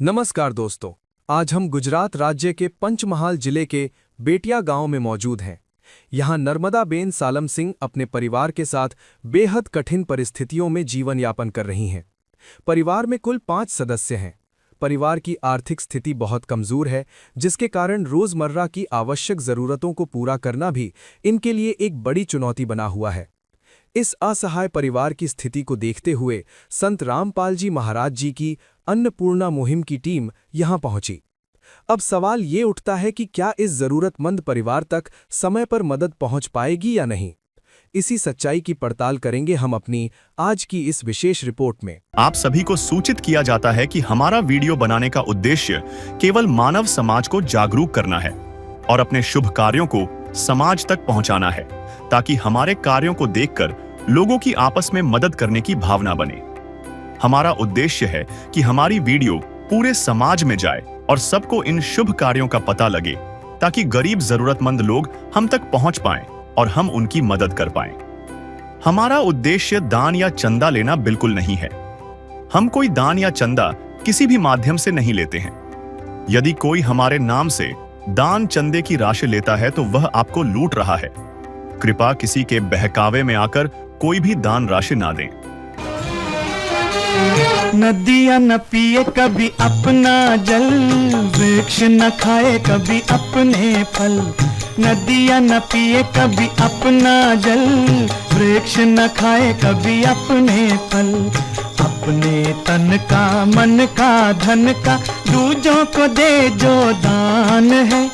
नमस्कार दोस्तों। आज हम गुजरात राज्य के पंचमहाल जिले के बेटिया गांव में मौजूद हैं। यहां नर्मदाबेन सालम सिंह अपने परिवार के साथ बेहद कठिन परिस्थितियों में जीवन यापन कर रही हैं। परिवार में कुल 5 सदस्य हैं। परिवार की आर्थिक स्थिति बहुत कमजोर है, जिसके कारण रोजमर्रा की आवश्यक जरूरतों को पूरा करना भी इनके लिए एक बड़ी चुनौती बना हुआ है। इस असहाय परिवार की स्थिति को देखते हुए संत रामपाल जी महाराज जी की अन्नपूर्णा मुहिम की टीम यहां पहुंची। अब सवाल ये उठता है कि क्या इस जरूरतमंद परिवार तक समय पर मदद पहुंच पाएगी या नहीं। इसी सच्चाई की पड़ताल करेंगे हम अपनी आज की इस विशेष रिपोर्ट में। आप सभी को सूचित किया जाता है कि हमारा वीडियो बनाने का उद्देश्य केवल मानव समाज को जागरूक करना है और अपने शुभ कार्यों को समाज तक पहुंचाना है, ताकि हमारे कार्यों को देखकर लोगों की आपस में मदद करने की भावना बने। हमारा उद्देश्य है कि हमारी वीडियो पूरे समाज में जाए और सबको इन शुभ कार्यों का पता लगे, ताकि गरीब जरूरतमंद लोग हम तक पहुंच पाएं और हम उनकी मदद कर पाएं। हमारा उद्देश्य दान या चंदा लेना बिल्कुल नहीं है। हम कोई दान या चंदा किसी भी माध्यम से नहीं लेते हैं। यदि कोई हमारे नाम से दान चंदे की राशि लेता है तो वह आपको लूट रहा है। कृपया किसी के बहकावे में आकर कोई भी दान राशि ना दें। नदियाँ न पिए कभी अपना जल, वृक्ष न खाए कभी अपने फल। नदियाँ न पिए कभी अपना जल, वृक्ष न खाए कभी अपने फल। अपने तन का, मन का, धन का दूजों को दे जो दान है,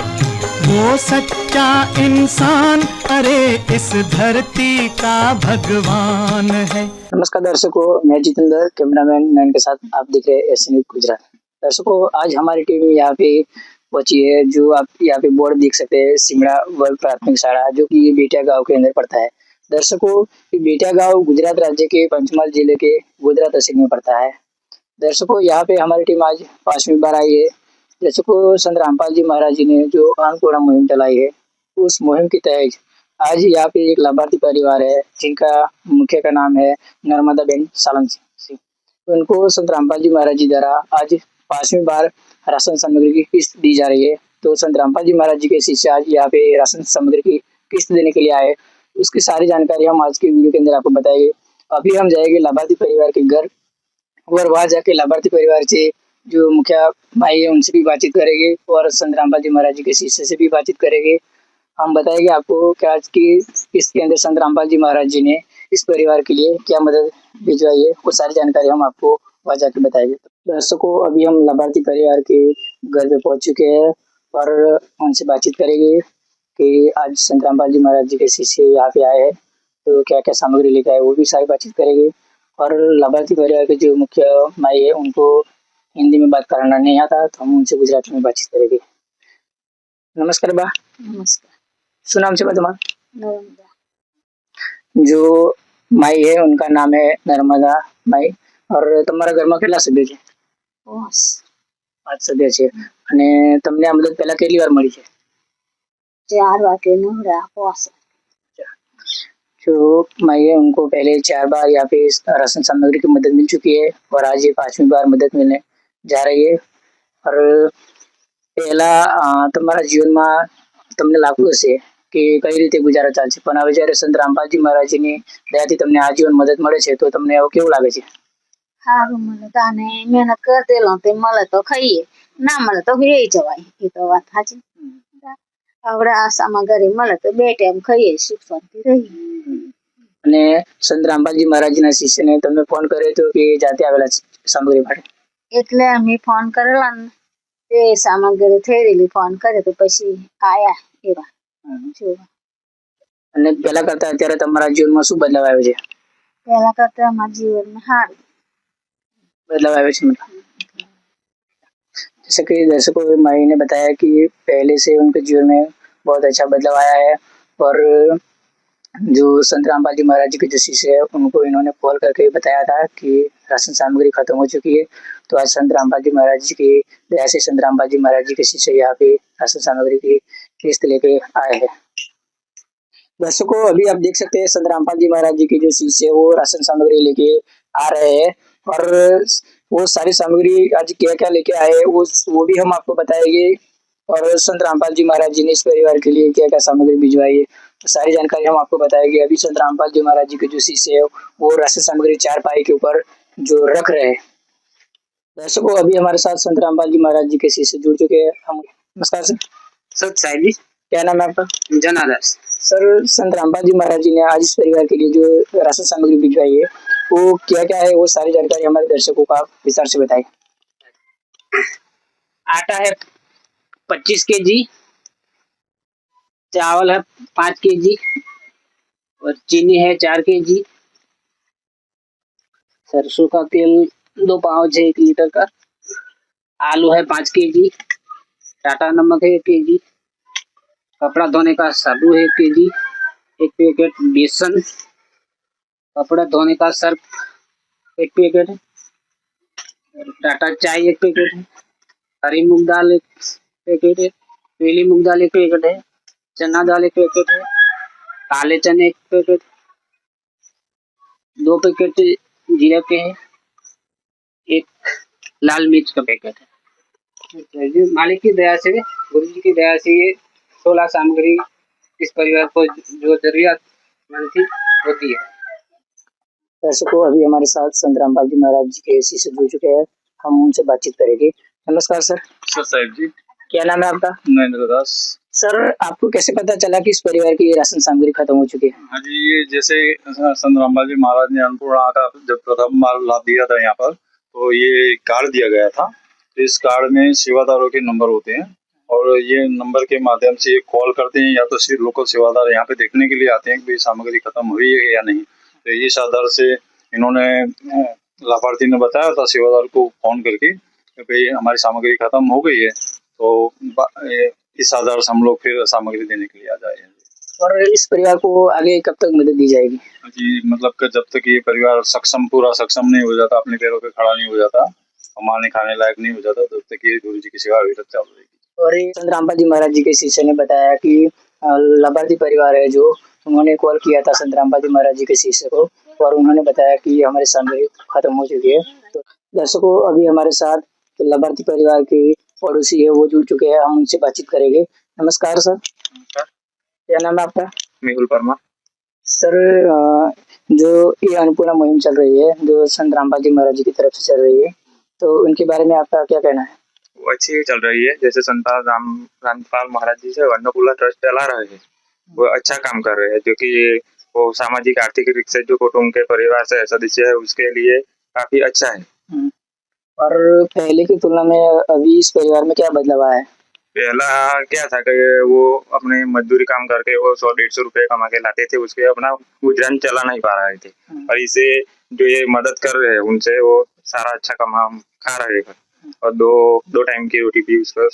वो सच्चा इंसान, अरे इस धरती का भगवान है। नमस्कार दर्शकों, मैं जितेंद्र, कैमरामैन नयन के साथ आप देख रहे हैं एस न्यूज़ गुजरात। दर्शकों, आज हमारी टीम यहाँ पे पहुंची है। जो आप यहाँ पे बोर्ड देख सकते हैं, सिमड़ा वर्ग प्राथमिक शाला, जो कि बेटिया गांव के अंदर पड़ता है। दर्शकों, बेटिया गांव गुजरात राज्य के पंचमहाल जिले के गोधरा तहसील में पड़ता है। दर्शकों, यहाँ पे हमारी टीम आज 5वीं बार आई है। दर्शकों, संत रामपाल जी महाराज जी ने जो अन्नपूर्णा मुहिम चलाई है, उस मुहिम के तहत आज यहाँ पे एक लाभार्थी परिवार है, जिनका मुखिया का नाम है नर्मदाबेन सालम सिंह। उनको संत रामपाल जी महाराज जी द्वारा आज 5वीं बार राशन सामग्री की किस्त दी जा रही है। तो संत रामपाल जी महाराज जी के शिष्य आज यहाँ पे राशन सामग्री की किस्त देने के लिए आए। उसकी सारी जानकारी हम आज के वीडियो के अंदर आपको बताएंगे। अभी हम जाएंगे लाभार्थी परिवार के घर और वहाँ जाके लाभार्थी परिवार से जो मुखिया भाई है उनसे भी बातचीत करेंगे और संत रामपाल जी महाराज जी के शिष्य से भी बातचीत करेंगे। हम बताएंगे आपको कि आज की इसके अंदर संत रामपाल जी महाराज जी ने इस परिवार के लिए क्या मदद भिजवाई है, वो सारी जानकारी हम आपको वहाँ जाके बताएंगे। दर्शकों, अभी हम लाभार्थी परिवार के घर पे पहुंच चुके हैं और उनसे बातचीत करेंगे कि आज संत रामपाल जी महाराज जी के शिष्य यहाँ पे आए हैं, तो क्या क्या सामग्री लेकर आए, वो भी सारी बातचीत करेंगे। और लाभार्थी परिवार के जो मुख्य माई है, उनको हिंदी में बात करना नहीं आता, तो हम उनसे गुजराती में बातचीत करेंगे। नमस्कार बा। नमस्कार। શું નામ છે બા તમારું? નર્મદા। जो माई है उनका नाम है नर्मदा माई। और તમારા ઘરમાં કેટલા સભ્યો છે? 5 5 સભ્ય છે। અને તમને આ મદદ પહેલા કેટલી વાર મળી છે? 4 વાગે નવરા પહોંચે। जो माई है उनको पहले 4 बार यहाँ पे राशन सामग्री की मदद मिल चुकी है और आज ये 5वीं बार मदद मिलने जा रही है। और પહેલા તમારા જીવનમાં તમને લાગતું હશે કે કઈ રીતે ગુજારો ચાલશે, પણ હવે જ્યારે સંત રામપાલજી મહારાજની દયાથી તમને આજીવન મદદ મળે છે, તો તમને હવે કેવું લાગે છે? સારું મળે તો આને મહેનત કરતેલો તે મળે તો ખાઈએ, ના મળે તો વેઈ જવાય, એ તો વાત સાચી। હવે આશામાં ઘરે મળે તો 2 ટાઈમ ખાઈએ, સુખ શાંતિ રહી। અને સંત રામપાલજી મહારાજના શિષ્યને તમને ફોન કર્યો હતો કે જાતે આવેલા સામગ્રી માટે? એટલે અમે ફોન કરેલા ને તે સામગ્રી થઈ રહેલી, ફોન કરે તો પછી આયા એવા જોવા। અને પહેલા કરતા અત્યારે તમારા જીવનમાં શું બદલાવ આવ્યો છે? પહેલા કરતા અમારા જીવનમાં સારું बदलाव आया है मतलब। जैसे कि दर्शकों माई ने बताया कि पहले से उनके जीवन में बहुत अच्छा बदलाव आया है। और जो संत रामपाल जी महाराज जी के जो शिष्य है, उनको इन्होंने कॉल करके बताया था कि राशन सामग्री खत्म हो चुकी है। तो आज संत रामपाल जी महाराज जी की दया से संत रामपाल जी महाराज जी के शिष्य यहाँ पे राशन सामग्री की किस्त लेके आए हैं। दर्शकों, अभी आप देख सकते हैं संत रामपाल जी महाराज जी के जो शिष्य है वो राशन सामग्री लेके आ रहे हैं। और वो सारी सामग्री आज क्या क्या लेके आए वो भी हम आपको बताएंगे। और संत रामपाल जी महाराज जी ने इस परिवार के लिए क्या क्या सामग्री भिजवाई है, तो सारी जानकारी हम आपको बताएंगे। अभी संत रामपाल जी महाराज जी के जो शिष्य है वो राशन सामग्री चारपाई के ऊपर जो रख रहे हैं। दर्शकों, अभी हमारे साथ संत रामपाल जी महाराज जी के शिष्य जुड़ चुके हैं। हम नमस्कार सर। सत साहिब जी। क्या नाम है आपका? जनादास। सर, संत रामपाल जी महाराज जी ने आज इस परिवार के लिए जो राशन सामग्री भिजवाई है वो क्या क्या है, वो सारी जानकारी हमारे दर्शकों को आप विस्तार से बताएं। आटा है 25 केजी, चावल है 5 केजी और चीनी है 4 केजी, सरसों का तेल 2 पाउच है 1 लीटर का, आलू है 5 केजी, टाटा नमक है 1 केजी, कपड़ा धोने का साबु है 1 केजी, 1 पैकेट बेसन, कपड़ा धोने का सर्फ 1 पैकेट है, टाटा चाय 1 पैकेट है, हरी मूंग दाल 1 पैकेट है, पीली मूंग दाल 1 पैकेट है, चना दाल 1 पैकेट है, काले चने 1 पैकेट, 2 पैकेट जीरा के है, 1 लाल मिर्च का पैकेट है। मालिक की दया से, गुरु जी की दया से ये 16 सामग्री इस परिवार को जो जरूरतमंद थी होती है। दर्शकों, अभी हमारे साथ संत रामपाल जी महाराज जी के शिष्य जुड़ चुके हैं, हम उनसे बातचीत करेंगे। नमस्कार सर। सर साहिब जी। क्या नाम है आपका? नरेंद्र दास। सर, आपको कैसे पता चला कि इस परिवार की राशन सामग्री खत्म हो चुकी है? हाँ जी, ये जैसे संत रामपाल जी महाराज ने अन्नपूर्णा का जब प्रथम बार लाभ दिया था यहाँ पर, तो ये कार्ड दिया गया था। तो इस कार्ड में सेवादारों के नंबर होते हैं और ये नंबर के माध्यम से कॉल करते हैं, या तो सिर्फ लोकल सेवादार यहाँ पे देखने के लिए आते हैं कि भाई सामग्री खत्म हुई है या नहीं। तो इस आधार से इन्होंने लाभार्थी ने बताया था सेवादार को फोन करके कि भाई हमारी सामग्री खत्म हो गई है, तो इस आधार से हम लोग फिर सामग्री देने के लिए आ जाए। और इस परिवार को आगे कब तक मदद दी जाएगी? जी, मतलब कि जब तक ये परिवार पूरा सक्षम नहीं हो जाता, अपने पैरों पे खड़ा नहीं हो जाता, कमाने खाने लायक नहीं हो जाता, तब तक ये गुरु जी की सेवा अभी तक चल रहेगी। और संत रामपाल जी महाराज जी के शिष्य ने बताया कि लाभार्थी परिवार है जो, उन्होंने कॉल किया था संत रामपाल जी महाराज जी के शिष्य को और उन्होंने बताया कि हमारी सामग्री खत्म हो चुकी है। तो दर्शकों, अभी हमारे साथ लाभार्थी परिवार के पड़ोसी है वो जुड़ चुके हैं, हम उनसे बातचीत करेंगे। नमस्कार सर। क्या नाम है आपका? मेहुल वर्मा। सर, जो ये अन्नपूर्णा मुहिम चल रही है जो संत रामपाल जी महाराज जी की तरफ से चल रही है, तो उनके बारे में आपका क्या कहना है? वो अच्छी चल रही है। जैसे संत रामपाल महाराज जी से अन्नपूर्णा ट्रस्ट चला रहे हैं, वो अच्छा काम कर रहे हैं, जो कि वो सामाजिक आर्थिक रूप से जो कुटुंब के परिवार से सदस्य है उसके लिए काफी अच्छा है। और पहले की तुलना में अभी इस परिवार में क्या बदलाव आया है? पहला क्या था कि वो अपने मजदूरी काम करके वो 100-150 रुपए कमा के लाते थे, उसके अपना गुजरान चला नहीं पा रहे थे। और इसे जो ये मदद कर रहे हैं उनसे वो सारा अच्छा कमा खा रहे हैं और दो टाइम की रोटी भी उसको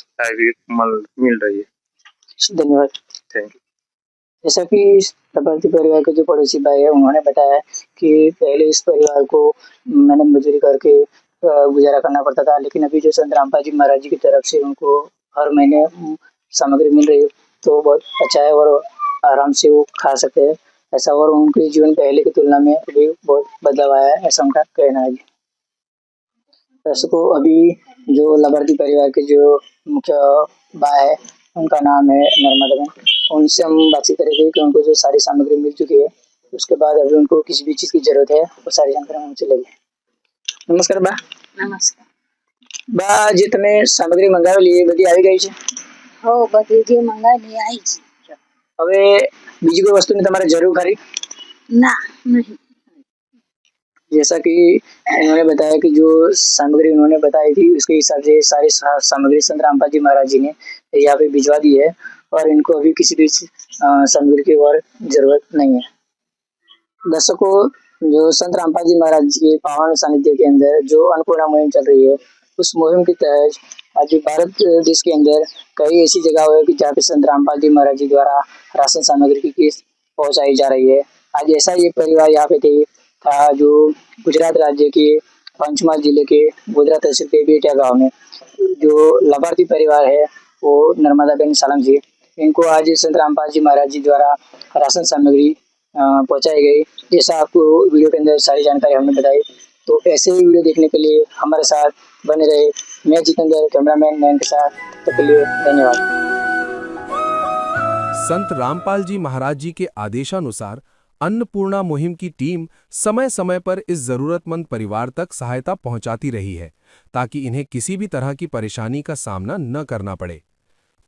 मिल रही है। धन्यवाद। Thank you. जैसा कि लाभार्थी परिवार के जो पड़ोसी भाई है उन्होंने बताया कि पहले इस परिवार को मेहनत मजदूरी करके गुजारा करना पड़ता था, लेकिन अभी जो संत रामपाल जी महाराज जी की तरफ से उनको हर महीने सामग्री मिल रही है तो बहुत अच्छा है और आराम से वो खा सकते हैं ऐसा। और उनके जीवन पहले की तुलना में अभी बहुत बदलाव आया है ऐसा उनका कहना है। दर्शकों, अभी जो लाभार्थी परिवार के जो मुख्य भाई है उनका नाम है नर्मदा बेन, उनसे हम बातचीत करेंगे कि उनको जो सारी सामग्री मिल चुकी है, उसके बाद अभी उनको किसी भी चीज़ की जरूरत है वो सारी जानकारी हमसे लेंगे। नमस्कार बा। नमस्कार बा, जी તમે સામગ્રી મંગાવેલી એ બધી આવી ગઈ છે? हो बધી જે મંગાવેલી આવી છે। હવે બીજી કોઈ વસ્તુની તમારે જરૂર ખરી? ना नहीं। जैसा कि इन्होंने बताया कि जो सामग्री उन्होंने बताई थी उसके हिसाब से सारी सामग्री संत रामपाल जी महाराज जी ने यहाँ पे भिजवा दी है और इनको अभी किसी भी सामग्री की और जरूरत नहीं है। दर्शकों, जो संत रामपाल जी महाराज जी के पावन सानिध्य के अंदर जो अन्नपूर्णा मुहिम चल रही है, उस मुहिम के तहत आज भारत देश के अंदर कई ऐसी जगह है कि जहाँ पे संत रामपाल जी महाराज जी द्वारा राशन सामग्री की किस्त पहुँचाई जा रही है। आज ऐसा ये परिवार यहाँ पे था जो गुजरात राज्य के पंचमहाल जिले के गोधरा तहसील के बेटिया गांव में जो लाभार्थी परिवार है वो नर्मदा बेन सालम जी, इनको आज संत रामपाल जी महाराज जी द्वारा राशन सामग्री पहुंचाई गई। जैसा आपको वीडियो के अंदर सारी जानकारी हमने बताई, तो ऐसे ही वीडियो देखने के लिए हमारे साथ बने रहे। मैं जितेंद्र, कैमरामैन नयन के साथ। तब के लिए धन्यवाद। संत रामपाल जी महाराज जी के आदेशानुसार अन्नपूर्णा मुहिम की टीम समय समय पर इस जरूरतमंद परिवार तक सहायता पहुंचाती रही है, ताकि इन्हें किसी भी तरह की परेशानी का सामना न करना पड़े।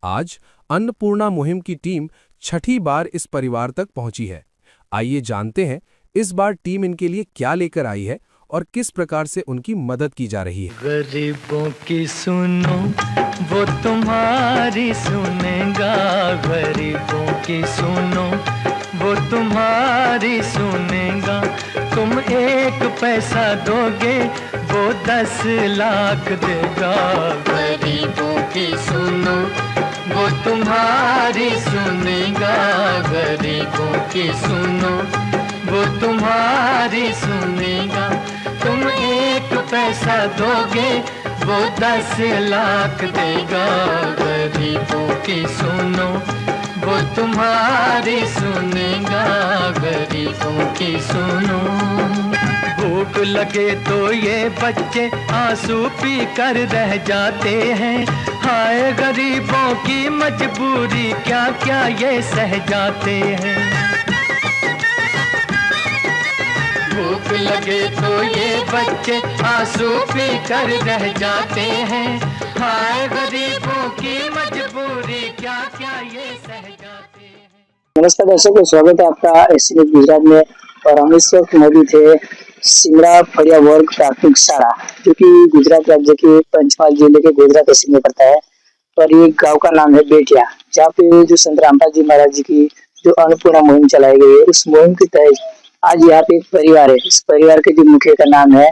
आज अन्नपूर्णा मुहिम की टीम छठी बार इस परिवार तक पहुंची है। आइए जानते हैं इस बार टीम इनके लिए क्या लेकर आई है और किस प्रकार से उनकी मदद की जा रही है। गरीबों की सुनो वो तुम्हारी सुनेगा, गरीबों की सुनो वो तुम्हारी सुनेगा। तुम 1 पैसा दोगे वो 10 लाख देगा। गरीबों की सुनो वो तुम्हारी सुनेगा, गरीबों की सुनो वो तुम्हारी सुनेगा। तुम 1 पैसा दोगे वो 10 लाख देगा। गरीबों की सुनो वो तुम्हारी सुनेगा, गरीबों की सुनो। भूख लगे तो ये बच्चे आंसू पी कर रह जाते हैं। हाय गरीबों की मजबूरी क्या क्या ये सह जाते हैं। भूख लगे तो ये बच्चे आंसू पी कर रह जाते हैं। हाय गरीबों की मजबूरी क्या क्या ये सह जाते हैं। नमस्कार दर्शकों, स्वागत है आपका एससी न्यूज गुजरात में। और हम इस वक्त मौजूद है सिमड़ा फड़िया वर्ग प्राथमिक शाला, जो कि गुजरात राज्य के पंचमहाल जिले के गोधरा तहसील में पड़ता है। और ये गांव का नाम है बेटिया, जहाँ पे जो संत रामपाल जी महाराज जी की जो अन्नपूर्णा मुहिम चलाई गई है, उस मुहिम के तहत आज यहाँ पे एक परिवार है। इस परिवार के जो मुखिया का नाम है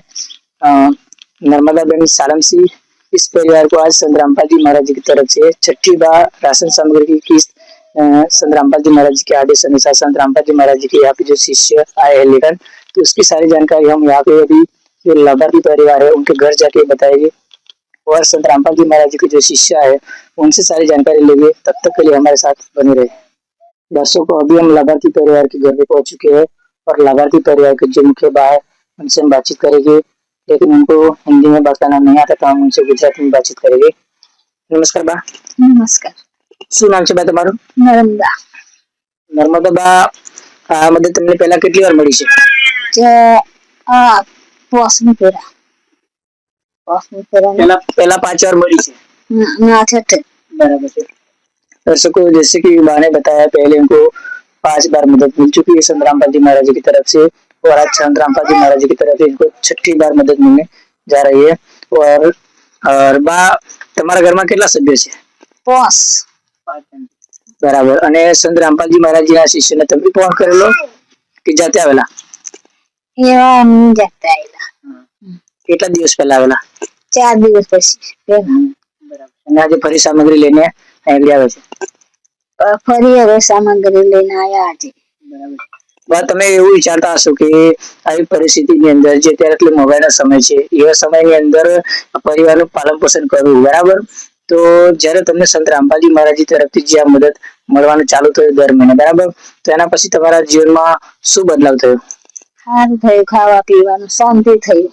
नर्मदा बेन सालम सिंह। इस परिवार को आज संत रामपाल जी महाराज जी की तरफ से छठी बार राशन सामग्री की किस्त संत रामपाल जी महाराज जी के आदेश अनुसार संत रामपाल जी महाराज जी के यहाँ पे जो शिष्य आए हैं लेकर, तो उसकी सारी जानकारी हम यहाँ पे अभी जो लाभार्थी परिवार है उनके घर जाके बताएंगे। और संत रामपाल जी महाराज जी के जो शिष्य है उनसे सारी जानकारी लेंगे। तब तक के लिए हमारे साथ बने रहे। दर्शकों, अभी हम लाभार्थी परिवार के घर पे पहुंच चुके हैं और लाभार्थी परिवार के जो मुख्य बा है उनसे हम बातचीत करेंगे, लेकिन उनको हिंदी में बात करना नहीं आता, तो हम उनसे गुजराती में बातचीत करेंगे। नमस्कार बा। नमस्कार। શું નામ છે બા તમારું? નર્મદા। નર્મદા બા, આ મદદ તમને પહેલા કેટલી વાર મળી છે? જે પોસમી પેરા પહેલા 5 વાર મળી છે। ના છઠ્ઠે। बराबर है। दर्शकों, जैसे कि बा ने बताया, पहले उनको 5 बार मदद मिल चुकी है संत रामपाल जी महाराज जी की तरफ से, और आज संत रामपाल जी महाराज जी की तरफ से इनको छठी बार मदद मिलने जा रही है। और बा, તમારા ઘરમાં કેટલા સભ્યો છે? 5। બરાબર। અને સંત રામપાલ जी महाराज जी ના શિષ્યને તમે ફોન કરેલો કે જાતે આવેલા? એવા જાતે આવેલા। કેટલા દિવસ પહેલા આવેલા? 4 દિવસ પછી પહેલા। બરાબર। અને આજે ફરી સામગ્રી લઈને આગળ આવે છે? ફરી હવે સામગ્રી લઈને આયા આજે। બરાબર। બા, તમે એવું વિચારતા હશો કે આવી પરિસ્થિતિની અંદર જે અત્યારે એટલે મોબાઈલનો સમય છે, એવા સમયની અંદર પરિવારનું પાલન પોષણ કરવું, બરાબર? તો જ્યારે તમને સંત રામપાલ जी महाराज जी તરફથી જે આ મદદ મળવાનું ચાલુ થયું દર મહિને, બરાબર, તો એના પછી તમારા જીવનમાં શું બદલાવ થયો? સારું થયું, ખાવા પીવાનું શાંતિ થયું।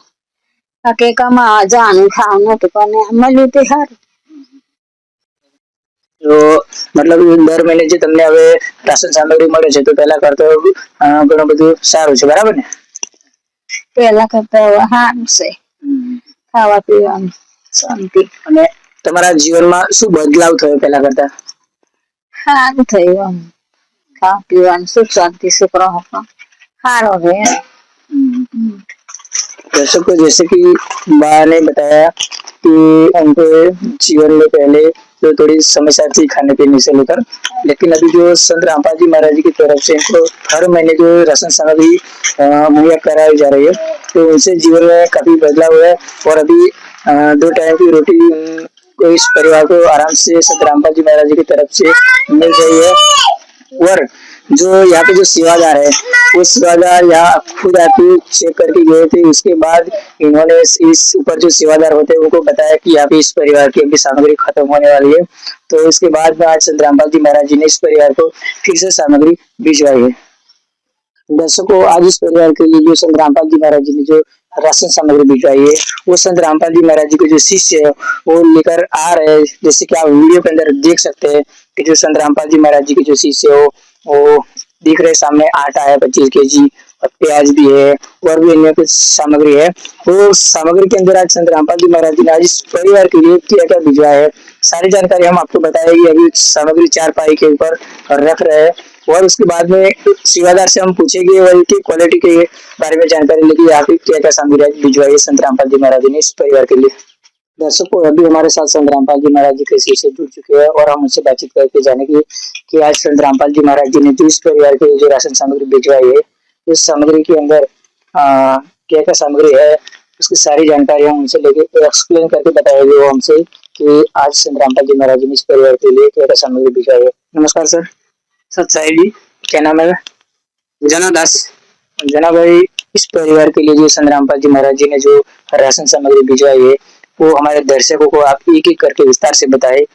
કે કમાવા જવાનું ખાવાનું નતું, પણ મળ્યું તે સારું। તો મતલબ દર મહિને જે તમને હવે રાશન સામગ્રી મળે છે, તો પહેલા કરતો ઘણું બધું સારું છે, બરાબર ને? પહેલા કરતા હવે સારું છે, ખાવા પીવાનું શાંતિ। અને તમારા જીવનમાં શું બદલાવ થયો પહેલા કરતા? સારું થયું, આમ ખાવા પીવાનું સુખ શાંતિ છોકરો સારો રહે। दर्शकों, जैसे कि बा ने बताया कि उनके जीवन में पहले तो थोड़ी समस्या थी खाने पीने से लेकर, लेकिन अभी जो संत रामपाल जी महाराज जी की तरफ से इनको हर महीने जो राशन सामग्री मुहैया कराई जा रही है, तो उनसे जीवन में काफी बदलाव हुआ है। और अभी 2 टाइम की रोटी को इस परिवार को आराम से संत रामपाल जी महाराज जी की तरफ से मिल रही है। और जो यहाँ पे जो सेवादार है, वो सेवादार यहाँ खुद आके चेक करके गए थे। उसके बाद इन्होंने इस ऊपर जो सेवादार होते हैं उनको बताया कि यहाँ पे इस परिवार की अभी सामग्री खत्म होने वाली है। तो इसके बाद में आज संत रामपाल जी महाराज जी ने इस परिवार को फिर से सामग्री भिजवाई है। दर्शकों, आज इस परिवार के लिए जो संत रामपाल जी महाराज जी ने जो राशन सामग्री भिजवाई है, वो संत रामपाल जी महाराज जी के जो शिष्य है वो लेकर आ रहे हैं। जैसे कि आप वीडियो के अंदर देख सकते हैं कि जो संत रामपाल जी महाराज जी के जो शिष्य हो वो दिख रहे सामने। आटा है 25 केजी और प्याज भी है और भी अन्य कुछ सामग्री है। वो सामग्री के अंदर आज संत रामपाल जी महाराज जी ने आज इस परिवार के लिए क्या क्या भिजवाया है, सारी जानकारी हम आपको बताएंगे। अभी सामग्री 4 पाई के ऊपर रख रहे हैं और उसके बाद में सेवादार से हम पूछेंगे और इनकी क्वालिटी के बारे में जानकारी लेके यहाँ पे क्या क्या सामग्री भिजवाई है संत रामपाल जी महाराज जी ने इस परिवार के लिए। दर्शकों, अभी हमारे साथ संत रामपाल जी महाराज जी के शिष्य जुड़ चुके हैं और हम उनसे बातचीत करके जानेंगे कि आज संत रामपाल जी महाराज जी ने जो इस परिवार के जो राशन सामग्री भिजवाई है, इस सामग्री के अंदर क्या क्या सामग्री है, उसकी सारी जानकारी हम उनसे लेके एक्सप्लेन करके बताएंगे वो हमसे कि आज संत रामपाल जी महाराज जी ने इस परिवार के लिए क्या क्या सामग्री भिजवाई है। नमस्कार सर। सत्साई जी। क्या नाम है? जना दास। जना भाई, इस परिवार के लिए जो संत रामपाल जी महाराज जी ने जो राशन सामग्री भिजवाई है वो हमारे दर्शकों को आप एक एक करके विस्तार से बताए।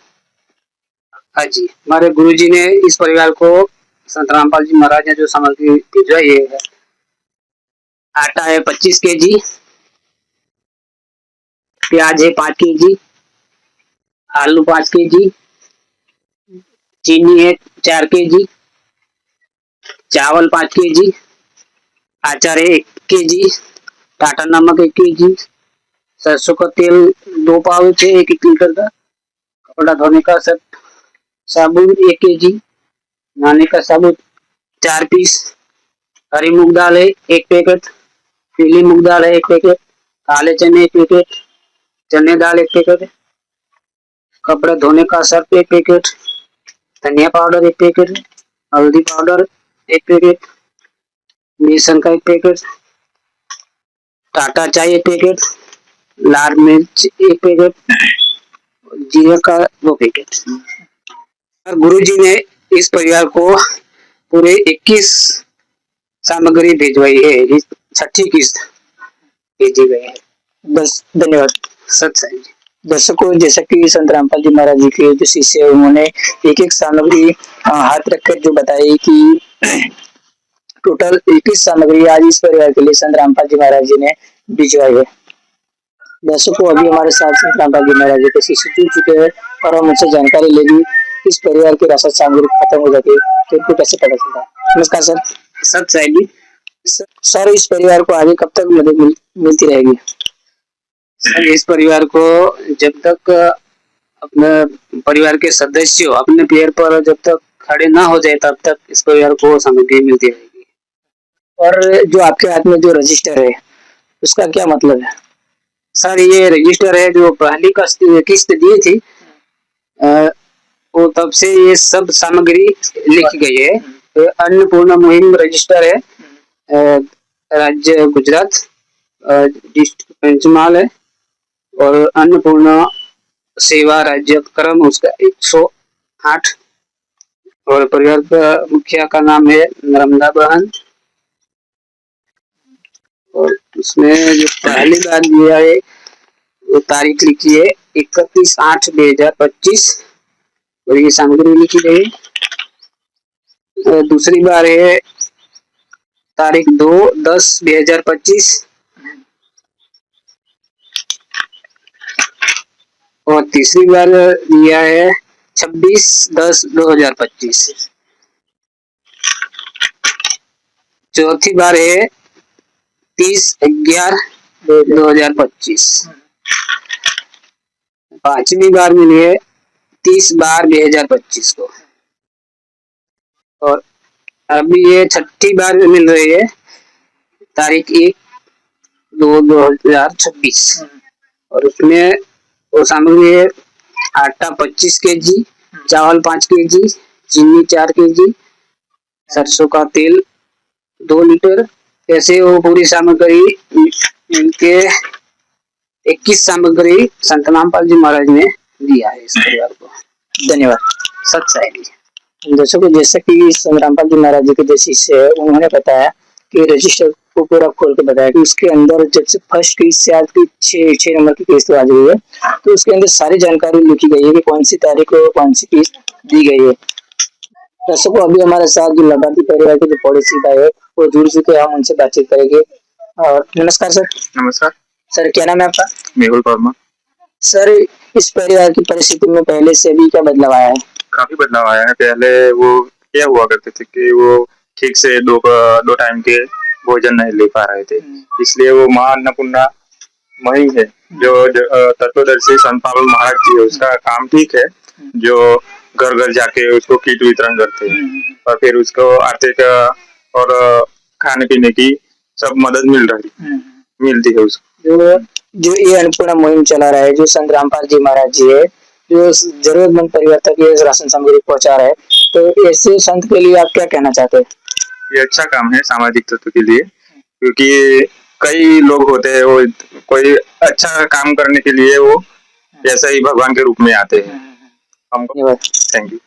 हाँ जी, हमारे गुरु जी ने इस परिवार को संत रामपाल जी महाराज ने जो सामग्री भिजवाई है, आटा है 25 केजी, प्याज है 5 केजी, आलू 5 केजी, चीनी है 4 केजी, चावल 5 केजी, अचार है 1 केजी, टाटा नमक 1 केजी, सरसों का तेल 2 पाउच है 1 लीटर का, कपड़ा धोने का सब साबुन 1 केजी, नहाने का साबुन 4 पीस, हरी मूंग दाल है 1 पैकेट, पीली मूंग दाल है 1 पैकेट, काले चने 1 पैकेट, चने दाल 1 पैकेट, कपड़े धोने का सर्फ 1 पैकेट, धनिया पाउडर 1 पैकेट, हल्दी पाउडर 1 पैकेट, बेसन का 1 पैकेट, टाटा चाय 1 पैकेट, लाल मिर्च 1 पैकेट, जीरा का 2 पैकेट। गुरु जी ने इस परिवार को पूरे 21 सामग्री भिजवाई है, 6ठी किस्त भेजी गई है। बस, धन्यवाद। सत्साई जी। दर्शकों, जैसा कि संत रामपाल जी महाराज जी के जो शिष्य है उन्होंने एक एक सामग्री हाथ रखकर जो बताई कि टोटल 21 सामग्री आज इस परिवार के लिए संत रामपाल जी महाराज जी ने भिजवाई है। दर्शकों, अभी हमारे साथ संत रामपाल जी महाराज जी के शिष्य जुड़ चुके हैं और हम उनसे जानकारी लेगी इस परिवार की राशन सामग्री खत्म हो जाती है तो इनको कैसे पता चलता है। नमस्कार सर। सत्साई जी। सर, इस परिवार को आगे कब तक मदद मिलती रहेगी? सर, इस परिवार को जब तक अपने परिवार के सदस्य अपने पैर पर जब तक खड़े ना हो जाए तब तक इस परिवार को सामग्री मिलती रहेगी। और जो आपके हाथ में जो रजिस्टर है उसका क्या मतलब है? सर, ये रजिस्टर है जो पहली किस्त दी थी वो तब से ये सब सामग्री लिखी गई है। तो अन्नपूर्णा मुहिम रजिस्टर है, राज्य गुजरात, डिस्ट्रिक्ट पंचमहाल है और अन्नपूर्णा सेवा राज्य क्रम उसका 108 और परिवार का मुखिया का नाम है नर्मदा बहन। और उसमें जो पहली बार दिया है वो तारीख लिखी है 31/8/2025 और ये सामग्री लिखी गई। दूसरी बार है तारीख 2/10/2025 और तीसरी बार दिया है 26/10/2025। चौथी बार है 30/11/2025। पांचवी बार मिली है 30/12/2025 को और अभी ये 6ठी बार मिल रही है तारीख 1/2/2026 और उसमें वो सामग्री है आटा 25 केजी, चावल 5 केजी, चीनी 4 केजी, सरसों का तेल 2 लीटर। ऐसे वो पूरी सामग्री मिलके 21 सामग्री संत रामपाल जी महाराज ने दिया है इस परिवार को। धन्यवाद। सत्साई जी। दर्शकों, जैसा कि संत रामपाल जी महाराज जी के जो शिष्य है उन्होंने बताया कि रजिस्टर को पूरा खोल के बताया कि उसके अंदर जब से फर्स्ट किस्त से आज की 6 नंबर की किस्त आ गई है तो उसके अंदर सारी जानकारी लिखी गई है कि कौन सी तारीख को कौन सी किस्त दी गई है। दर्शकों अभी हमारे साथ जो लाभार्थी परिवार के जो पड़ोसी भाई है वो जुड़ चुके हैं, हम उनसे बातचीत करेंगे। और नमस्कार सर। नमस्कार। सर क्या नाम है आपका? मेहुल वर्मा। सर इस परिवार की परिस्थिति में पहले से अभी क्या बदलाव आया है? काफी बदलाव आया है। पहले वो क्या हुआ करते थे कि वो ठीक से दो टाइम के भोजन नहीं ले पा रहे थे, इसलिए वो माँ अन्नपूर्णा वही है जो तत्वदर्शी संत पावन महाराज जी है, उसका काम ठीक है, जो घर घर जाके उसको किट वितरण करते हैं और फिर उसको आर्थिक और खाने पीने की सब मदद मिलती है उसको। जो ये अन्नपूर्णा मुहिम चला रहा है, जो संत रामपाल जी महाराज जी है, जो जरूरतमंद परिवार तक ये राशन सामग्री पहुंचा रहा है, तो ऐसे संत के लिए आप क्या कहना चाहते हैं? ये अच्छा काम है सामाजिक तत्व के लिए, क्योंकि कई लोग होते हैं वो कोई अच्छा काम करने के लिए वो ऐसा ही भगवान के रूप में आते हैं। हमको थैंक यू।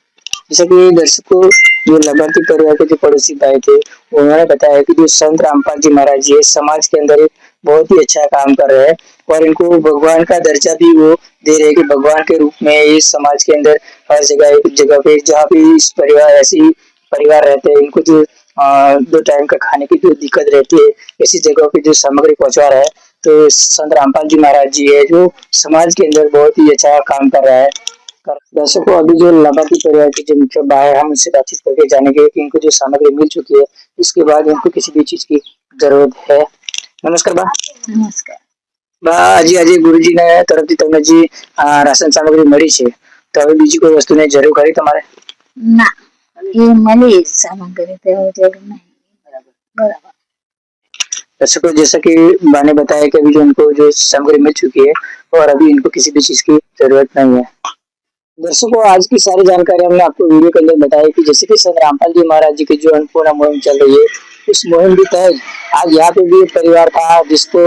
जैसे कि दर्शकों जो लाभार्थी परिवार के जो पड़ोसी भाई थे उन्होंने बताया कि जो संत रामपाल जी महाराज जी है समाज के अंदर एक बहुत ही अच्छा काम कर रहे हैं और इनको भगवान का दर्जा भी वो दे रहे हैं कि भगवान के रूप में इस समाज के अंदर हर जगह पे जहाँ भी इस परिवार ऐसी परिवार रहते हैं, इनको जो 2 टाइम का खाने की जो दिक्कत रहती है ऐसी जगह पे जो सामग्री पहुंचा रहा है, तो संत रामपाल जी महाराज जी है जो समाज के अंदर बहुत ही अच्छा काम कर रहा है। दर्शकों अभी जो लाभार्थी परिवार के जो मुख्य भाई है हम उनसे बातचीत करके जानेंगे कि इनको जो सामग्री मिल चुकी है इसके बाद इनको किसी भी चीज की जरूरत है। नमस्कार बा। नमस्कार। बा આજે ગુરુજીના તરફથી તમને જે રાશન સામગ્રી મળી છે તો હવે બીજી કોઈ વસ્તુની જરૂર ખરી તમારે? ના એ મળી સામગ્રી તો જરૂર નહીં। બરાબર। दर्शकों जैसा कि बा ने बताया कि अभी जो इनको जो सामग्री मिल चुकी है और अभी इनको किसी भी चीज की जरूरत नहीं है। दर्शकों आज की सारी जानकारी हमने आपको वीडियो के अंदर बताई कि जैसे कि संत रामपाल जी महाराज जी की जो अन्नपूर्णा मुहिम चल रही है, उस मुहिम के तहत आज यहाँ पे भी एक परिवार था जिसको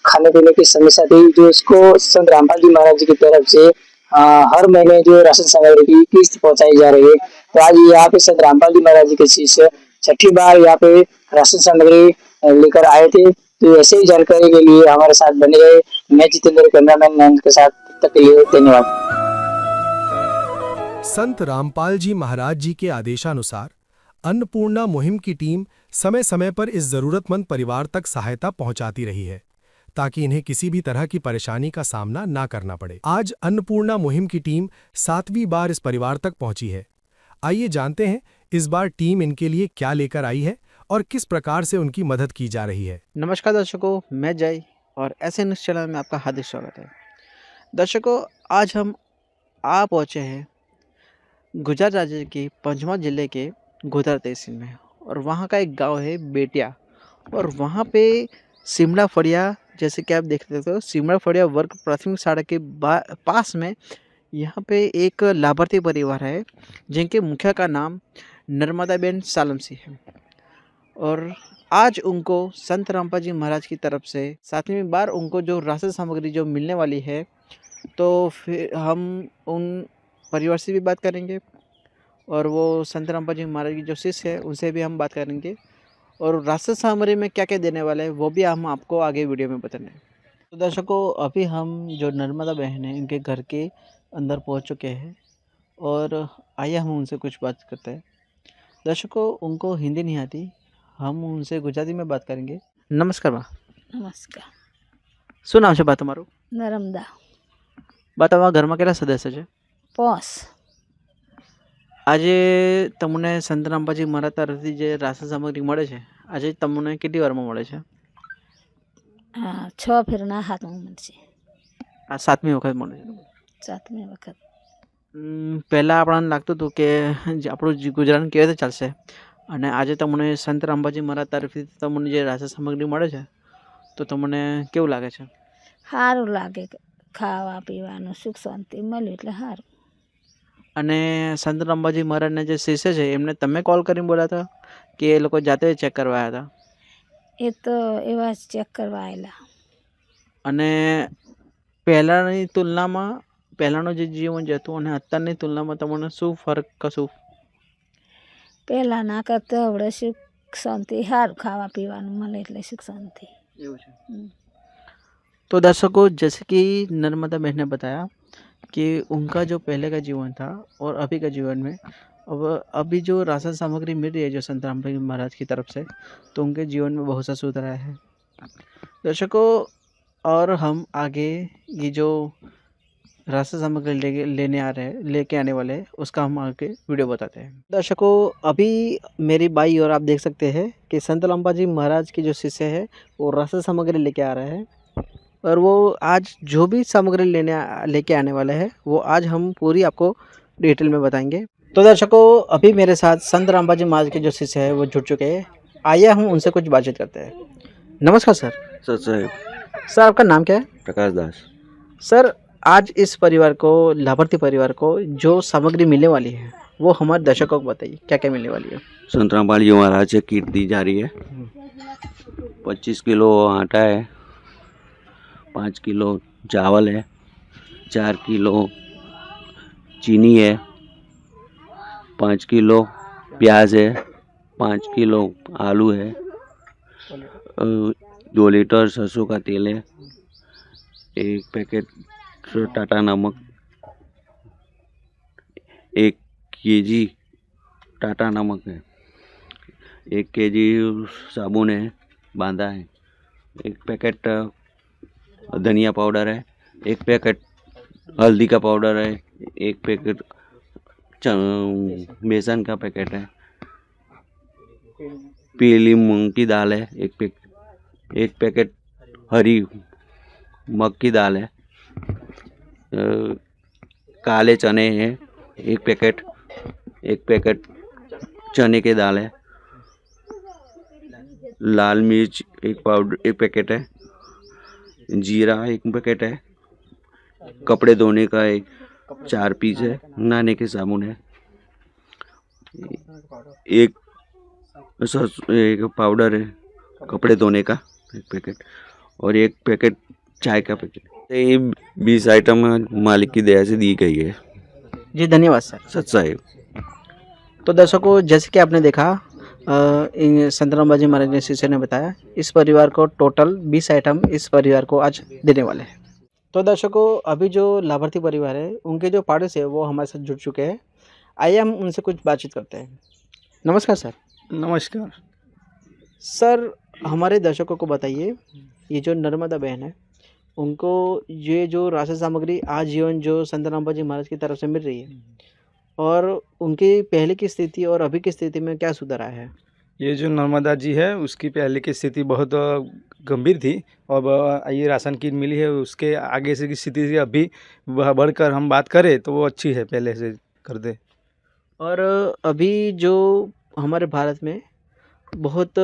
खाने पीने की समस्या थी, जो उसको संत रामपाल जी महाराज जी की तरफ से हर महीने जो राशन सामग्री की किस्त पहुंचाई जा रही है। तो आज यहाँ पे संत रामपाल जी महाराज जी के शिष्य 6ठी बार यहाँ पे राशन सामग्री लेकर आए थे। तो ऐसे ही जानकारी के लिए हमारे साथ बने रहे। मैं जितेंद्र कैमरामैन नंद के साथ, तक के लिए धन्यवाद। संत रामपाल जी महाराज जी के आदेशानुसार अन्नपूर्णा मुहिम की टीम समय समय पर इस जरूरतमंद परिवार तक सहायता पहुंचाती रही है ताकि इन्हें किसी भी तरह की परेशानी का सामना ना करना पड़े। आज अन्नपूर्णा मुहिम की टीम 7वीं बार इस परिवार तक पहुंची है। आइए जानते हैं इस बार टीम इनके लिए क्या लेकर आई है और किस प्रकार से उनकी मदद की जा रही है। नमस्कार दर्शकों, मैं जय और ऐसे न्यूज़ चैनल में आपका हार्दिक स्वागत है। दर्शकों आज हम आ पहुँचे हैं गुजरात राज्य के पंचमहाल जिले के गोधरा तहसील में और वहाँ का एक गांव है बेटिया और वहाँ पे सिमड़ा फड़िया, जैसे कि आप देख सकते हो, सिमड़ा फड़िया वर्ग प्राथमिक शाला के पास में यहाँ पे एक लाभार्थी परिवार है जिनके मुखिया का नाम नर्मदाबेन सालमसी है और आज उनको संत रामपाल जी महाराज की तरफ से 7वीं बार उनको जो राशन सामग्री जो मिलने वाली है, तो फिर हम उन परिवार से भी बात करेंगे और वो संत रामपाल जी महाराज की जो शिष्य है उनसे भी हम बात करेंगे और राशन सामग्री में क्या क्या देने वाले हैं वो भी हम आपको आगे वीडियो में बताने। तो दर्शकों अभी हम जो नर्मदा बहन है इनके घर के अंदर पहुंच चुके हैं और आइए हम उनसे कुछ बात करते हैं। दर्शकों उनको हिंदी नहीं आती, हम उनसे गुजराती में बात करेंगे। नमस्कार बा। नमस्कार। શું નામ છે બા તમારું? નર્મદા। બા તમારા ઘરમાં કેટલા સદસ્ય છે? 5। આજે તમને સંત રામપાલજી મહારાજ તરફથી જે રાશન સામગ્રી મળે છે આજે તમને કેટલી વારમાં મળે છે? 6 ફેરના હાથમાં મળશે। આ 7મી વખત મળે છે? 7મી વખત। પહેલાં આપણને લાગતું હતું કે આપણું ગુજરાન કેવી રીતે ચાલશે અને આજે તમને સંત રામપાલજી મહારાજ તરફથી તમને જે રાશન સામગ્રી મળે છે તો તમને કેવું લાગે છે? સારું લાગે, ખાવા પીવાનું સુખ શાંતિ મળ્યું એટલે સારું। અને સંત રામપાલજી મહારાજના જે શિષ્ય છે એમને તમે કોલ કરીને બોલ્યા હતા કે એ લોકો જાતે ચેક કરવા આવ્યા હતા? એ તો એવા ચેક કરવા આવેલા। અને પહેલાંની તુલનામાં પહેલાંનું જે જીવન જતું અને અત્યારની તુલનામાં તમને શું ફરક કશું? પહેલાંના કરતાં હવે સુખ શાંતિ સારું, ખાવા પીવાનું મળે એટલે સુખ શાંતિ। એવું છે। तो दर्शकों जैसे कि नर्मदा बहन ने बताया कि उनका जो पहले का जीवन था और अभी का जीवन में अब अभी जो राशन सामग्री मिल रही है जो संत रामपाल जी महाराज की तरफ से, तो उनके जीवन में बहुत सा सुधार आया है। दर्शकों, और हम आगे ये जो राशन सामग्री लेके आने वाले हैं उसका हम आगे वीडियो बताते हैं। दर्शकों, अभी मेरी बाई और आप देख सकते हैं कि संत रामपाल जी महाराज की जो शिष्य है वो राशन सामग्री लेके आ रहे हैं, और वो आज जो भी सामग्री लेके आने वाले हैं वो आज हम पूरी आपको डिटेल में बताएंगे। तो दर्शकों, अभी मेरे साथ संत रामपाल जी महाराज के जो शिष्य है वो जुड़ चुके हैं। आइए हम उनसे कुछ बातचीत करते हैं। नमस्कार सर। सर, आपका नाम क्या है? प्रकाश दास। सर, आज इस परिवार को, लाभार्थी परिवार को जो सामग्री मिलने वाली है वो हमारे दर्शकों को बताइए, क्या क्या मिलने वाली है? संत रामपाल जी महाराज से किट दी जा रही है। 25 किलो आटा है, 5 किलो चावल है, 4 किलो चीनी है, 5 किलो प्याज है, 5 किलो आलू है, 2 लीटर सरसों का तेल है, 1 पैकेट टाटा नमक, 1 केजी टाटा नमक है, 1 केजी साबुन है बांधा है, 1 पैकेट धनिया पाउडर है, 1 पैकेट हल्दी का पाउडर है, 1 पैकेट बेसन का पैकेट है, पीली मूंग की दाल है, 1 पैकेट हरी मग की दाल है, काले चने हैं 1 पैकेट, 1 पैकेट चने की दाल है, लाल मिर्च 1 पैकेट है, जीरा 1 पैकेट है, कपड़े धोने का 4 पीस है, नहाने के साबुन है, एक पाउडर है कपड़े धोने का 1 पैकेट, और 1 पैकेट चाय का पैकेट। ये 20 आइटम मालिक की दया से दी गई है। जी धन्यवाद सर। सच साहिब। तो दर्शकों, जैसे कि आपने देखा संत रामपाल जी महाराज ने शिष्य ने बताया, इस परिवार को टोटल 20 आइटम इस परिवार को आज देने वाले हैं। तो दर्शकों, अभी जो लाभार्थी परिवार है उनके जो पाड़ोसी है वो हमारे साथ जुड़ चुके हैं। आइए हम उनसे कुछ बातचीत करते हैं। नमस्कार सर। नमस्कार सर, हमारे दर्शकों को बताइए, ये जो नर्मदा बहन है उनको ये जो राशन सामग्री आजीवन जो संत रामपाल जी महाराज की तरफ से मिल रही है, और उनकी पहले की स्थिति और अभी की स्थिति में क्या सुधार आया है? ये जो नर्मदा जी है उसकी पहले की स्थिति बहुत गंभीर थी, और ये राशन किट मिली है उसके आगे से की स्थिति से अभी बढ़कर हम बात करें तो वो अच्छी है पहले से कर दे। और अभी जो हमारे भारत में बहुत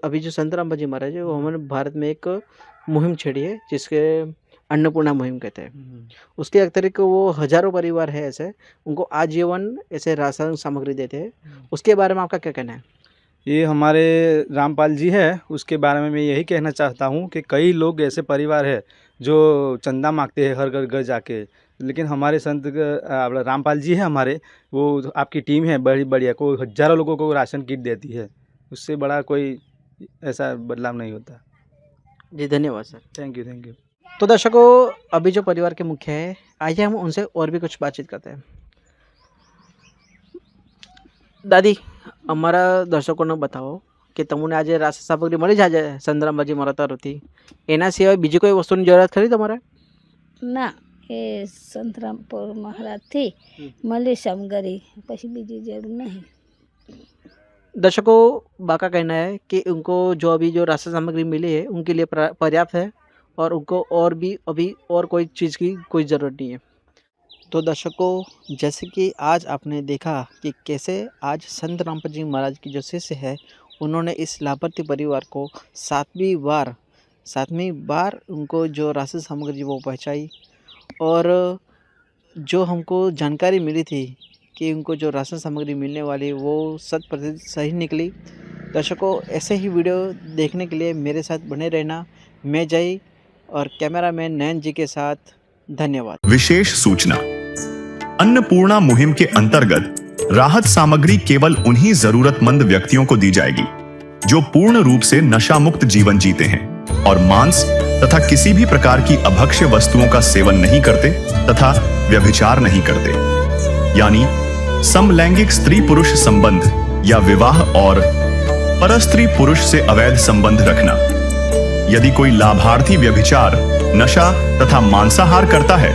अभी जो संत रामपाल जी महाराज है वो हमारे भारत में एक मुहिम छेड़ी है जिसके अन्नपूर्णा मुहिम कहते हैं। उसके अतिरिक्त वो हजारों परिवार है ऐसे, उनको आजीवन ऐसे राशन सामग्री देते हैं। उसके बारे में आपका क्या कहना है? ये हमारे रामपाल जी है उसके बारे में मैं यही कहना चाहता हूँ कि कई लोग ऐसे परिवार है जो चंदा मांगते हैं हर घर जाके, लेकिन हमारे संत रामपाल जी है हमारे, वो आपकी टीम है बड़ी बढ़िया, को हजारों लोगों को राशन किट देती है, उससे बड़ा कोई ऐसा बदलाव नहीं होता। जी धन्यवाद सर। Thank you. तो दर्शकों, अभी जो परिवार के मुख्य है, आइए हम उनसे और भी कुछ बातचीत करते हैं। दादी, અમારા દર્શકોને બતાવો કે તમને આજે રાશન સામગ્રી મળી જાય સંત રામપાલ जी महाराज તરફથી, એના સિવાય બીજી કોઈ વસ્તુની જરૂરત ખરી તમારે? ના, એ સંત રામપાલ મહારાજથી મળી સામગ્રી, પછી બીજી જરૂર नहीं। दर्शकों, बा का कहना है कि उनको जो अभी जो राशन सामग्री मिली है उनके लिए पर्याप्त है, और उनको और भी अभी और कोई चीज़ की कोई ज़रूरत नहीं है। तो दर्शकों, जैसे कि आज आपने देखा कि कैसे आज संत रामपाल जी महाराज की जो शिष्य है उन्होंने इस लाभार्थी परिवार को सातवीं बार उनको जो राशन सामग्री वो पहुंचाई, और जो हमको जानकारी मिली थी कि उनको जो राशन सामग्री मिलने वाली वो 100% सही निकली। दर्शकों, ऐसे ही वीडियो देखने के लिए मेरे साथ बने रहना। मैं जय और कैमरामैन नयन जी के साथ धन्यवाद। विशेष सूचना, अन्नपूर्णा मुहिम के अंतर्गत राहत सामग्री केवल उन्हीं जरूरतमंद व्यक्तियों को दी जाएगी जो पूर्ण रूप से नशा मुक्त जीवन जीते हैं और मांस तथा किसी भी प्रकार की अभक्ष्य वस्तुओं का सेवन नहीं करते तथा व्यभिचार नहीं करते, यानी समलैंगिक स्त्री पुरुष संबंध या विवाह और परस्त्री पुरुष से अवैध संबंध रखना। यदि कोई लाभार्थी व्यभिचार, नशा तथा मांसाहार करता है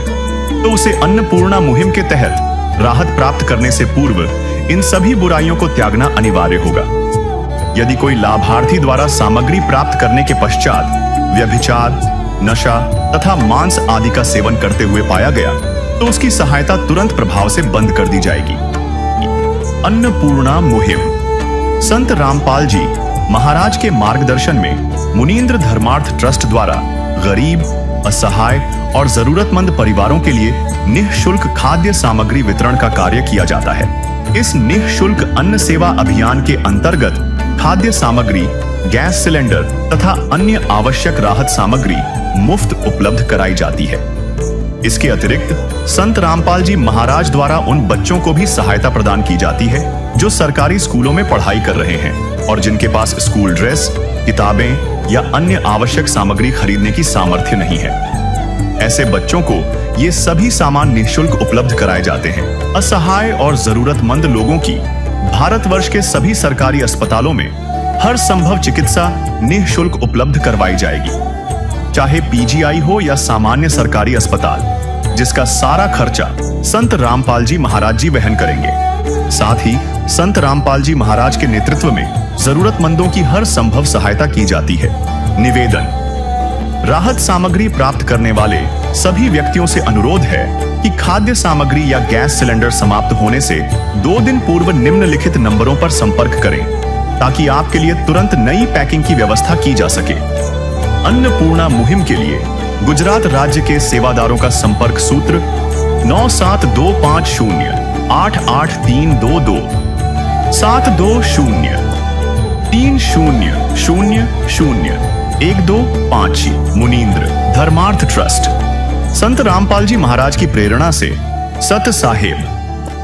तो उसे अन्नपूर्णा मुहिम के तहत राहत प्राप्त करने से पूर्व इन सभी बुराइयों को त्यागना अनिवार्य होगा। यदि कोई लाभार्थी द्वारा सामग्री प्राप्त करने के पश्चात व्यभिचार, नशा तथा मांस आदि का सेवन करते हुए पाया गया तो उसकी सहायता तुरंत प्रभाव से बंद कर दी जाएगी। अन्नपूर्णा मुहिम। संत रामपाल जी महाराज के मार्गदर्शन में मुनींद्र धर्मार्थ ट्रस्ट द्वारा गरीब, असहाय और जरूरतमंद परिवारों के लिए निःशुल्क खाद्य सामग्री वितरण का कार्य किया जाता है। इस निःशुल्क अन्न सेवा अभियान के अंतर्गत खाद्य सामग्री, गैस सिलेंडर तथा अन्य आवश्यक राहत सामग्री मुफ्त उपलब्ध कराई जाती है। इसके अतिरिक्त संत रामपाल जी महाराज द्वारा उन बच्चों को भी सहायता प्रदान की जाती है जो सरकारी स्कूलों में पढ़ाई कर रहे हैं और जिनके पास स्कूल ड्रेस, किताबें या अन्य आवश्यक सामग्री खरीदने की सामर्थ्य नहीं है। ऐसे बच्चों को ये सभी सामान निःशुल्क उपलब्ध कराए जाते हैं। असहाय और जरूरतमंद लोगों की भारतवर्ष के सभी सरकारी अस्पतालों में हर संभव चिकित्सा निःशुल्क उपलब्ध करवाई जाएगी, चाहे पीजीआई हो या सामान्य सरकारी अस्पताल, जिसका सारा खर्चा संत रामपाल जी महाराज जी वहन करेंगे। साथ ही संत रामपाल जी महाराज के नेतृत्व में जरूरतमंदों की हर संभव सहायता की जाती है। निवेदन। राहत सामग्री प्राप्त करने वाले सभी व्यक्तियों से अनुरोध है कि खाद्य सामग्री या गैस सिलेंडर समाप्त होने से 2 दिन पूर्व निम्नलिखित नंबरों पर संपर्क करें ताकि आपके लिए तुरंत नई पैकिंग की व्यवस्था की जा सके। अन्नपूर्णा मुहिम के लिए गुजरात राज्य के सेवादारों का संपर्क सूत्र 9725088322 72030001256 मुनींद्र धर्मार्थ ट्रस्ट। संत रामपाल जी महाराज की प्रेरणा से सत साहेब